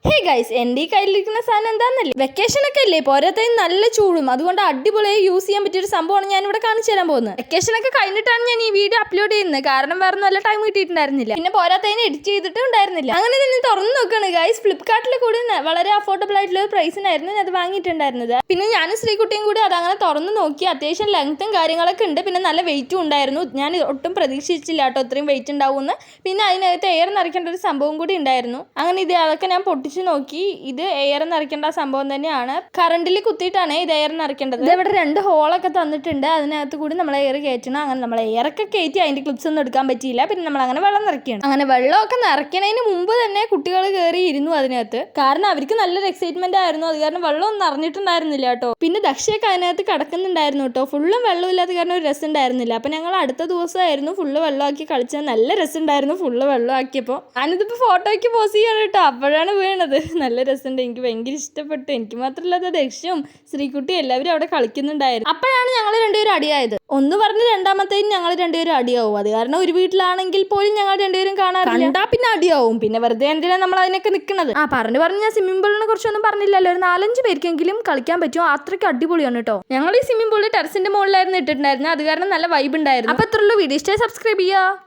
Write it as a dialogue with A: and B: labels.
A: Hey guys, എൻ്റെ ഈ കയ്യിലിരിക്കുന്ന സാധനം എന്താണെന്നല്ലേ, വെക്കേഷനൊക്കെ അല്ലേ, പോരാത്തതിന് നല്ല ചൂടും, അതുകൊണ്ട് അടിപൊളിയായി യൂസ് ചെയ്യാൻ പറ്റിയൊരു സംഭവമാണ് ഞാൻ ഇവിടെ കാണിച്ചു തരാൻ പോകുന്നത്. വെക്കേഷനൊക്കെ കഴിഞ്ഞിട്ടാണ് ഞാൻ ഈ വീഡിയോ അപ്ലോഡ് ചെയ്യുന്നത്, കാരണം വേറെ നല്ല ടൈം കിട്ടിയിട്ടുണ്ടായിരുന്നില്ല, പിന്നെ പോരാത്തതിന് എഡിറ്റ് ചെയ്തിട്ടും ഉണ്ടായിരുന്നില്ല. അങ്ങനെ തന്നെ തുറന്നു നോക്കുകയാണ് ഗൈസ്. ഫ്ലിപ്കാർട്ടിൽ കൂടി വളരെ അഫോർഡബിൾ ആയിട്ടുള്ള ഒരു പ്രൈസിനായിരുന്നു ഞാൻ അത് വാങ്ങിയിട്ടുണ്ടായിരുന്നത്. പിന്നെ ഞാനും ശ്രീകുട്ടിയും കൂടി അതങ്ങനെ തുറന്നു നോക്കി. അത്യാവശ്യം ലെങ്ത്തും കാര്യങ്ങളൊക്കെ ഉണ്ട്, പിന്നെ നല്ല വെയിറ്റും ഉണ്ടായിരുന്നു. ഞാൻ ഒട്ടും പ്രതീക്ഷിച്ചില്ല കേട്ടോ ഇത്രയും വെയിറ്റ് ഉണ്ടാവുമെന്ന്. പിന്നെ അതിനകത്ത് എയർ നിറയ്ക്കേണ്ട ഒരു സംഭവം കൂടി ഉണ്ടായിരുന്നു. അങ്ങനെ അതൊക്കെ ഞാൻ പൊട്ടിച്ച് നോക്കി. ഇത് എയർ നിറയ്ക്കേണ്ട സംഭവം തന്നെയാണ്. കറണ്ടിൽ കുത്തിയിട്ടാണ് ഇത് എയർ നിറയ്ക്കേണ്ടത്. ഇവിടെ 2 ഹോളൊക്കെ തന്നിട്ടുണ്ട്, അതിനകത്ത് കൂടി നമ്മൾ എയർ കയറ്റണം. അങ്ങനെ നമ്മൾ എയറൊക്കെ കയറ്റി അതിന്റെ ക്ലിപ്സ് ഒന്നും എടുക്കാൻ പറ്റിയില്ല. പിന്നെ നമ്മൾ അങ്ങനെ വെള്ളം നിറയ്ക്കണം. അങ്ങനെ വെള്ളമൊക്കെ നിറയ്ക്കണതിന് മുമ്പ് തന്നെ കുട്ടികൾ കയറി ഇരുന്നു അതിനകത്ത്, കാരണം അവർക്ക് നല്ലൊരു എക്സൈറ്റ്മെന്റ് ആയിരുന്നു. അത് കാരണം വെള്ളം ഒന്നും നിറഞ്ഞിട്ടുണ്ടായിരുന്നില്ല കേട്ടോ. പിന്നെ ദക്ഷയൊക്കെ അതിനകത്ത് കിടക്കുന്നുണ്ടായിരുന്നു കേട്ടോ. ഫുള്ളും വെള്ളമില്ലാത്ത കാരണം ഒരു രസം ഉണ്ടായിരുന്നില്ല. അപ്പൊ ഞങ്ങൾ അടുത്ത ദിവസമായിരുന്നു ഫുള്ള് വെള്ളമാക്കി കളിച്ചത്. നല്ല രസം ഉണ്ടായിരുന്നു ഫുള്ള് വെള്ളമാക്കിയപ്പോൾ. ഞാനിതിപ്പോൾ ഫോട്ടോയ്ക്ക് പോസ് ചെയ്യാണ് കേട്ടോ. അപ്പോഴാണ് വീണത്. നല്ല രസമുണ്ട്, എനിക്ക് ഭയങ്കര ഇഷ്ടപ്പെട്ടു. എനിക്ക് മാത്രമല്ലാതെ ദക്ഷയും ശ്രീകുട്ടി എല്ലാവരും അവിടെ കളിക്കുന്നുണ്ടായിരുന്നു. അപ്പോഴാണ് ഞങ്ങൾ രണ്ടുപേരും അടിയായത്. ഒന്ന് പറഞ്ഞ് രണ്ടാമത്തേയും ഞങ്ങൾ രണ്ടുപേരും അടിയാവും. അത് കാരണം ഒരു വീട്ടിലാണെങ്കിൽ പോലും ഞങ്ങൾ രണ്ടുപേരും കാണാറില്ല. കണ്ടാ പിന്നെ അടിയാവും. പിന്നെ വെറുതെ എന്തിനാ നമ്മൾ അതിനൊക്കെ നിൽക്കുന്നത്. പറഞ്ഞു ഞാൻ സ്വിമ്മിംഗ് പൂളിനെ കുറിച്ചൊന്നും പറഞ്ഞില്ലല്ലോ. ഒരു 4-5 പേർക്കെങ്കിലും കളിക്കാൻ പറ്റുമോ, അത്രയ്ക്ക് അടിപൊളിയാണ് കേട്ടോ. ഞങ്ങൾ ഈ സ്വിമ്മിംഗ് പൂളിൽ ടെറസിന്റെ മുകളിലായിരുന്നു ഇട്ടിട്ടുണ്ടായിരുന്നത്. അത് കാരണം നല്ല വൈബ് ഉണ്ടായിരുന്നു. അപ്പോൾ ഇത്രയുള്ളൂ. വീഡിയോ ഇഷ്ടമായി സബ്സ്ക്രൈബ് ചെയ്യുക.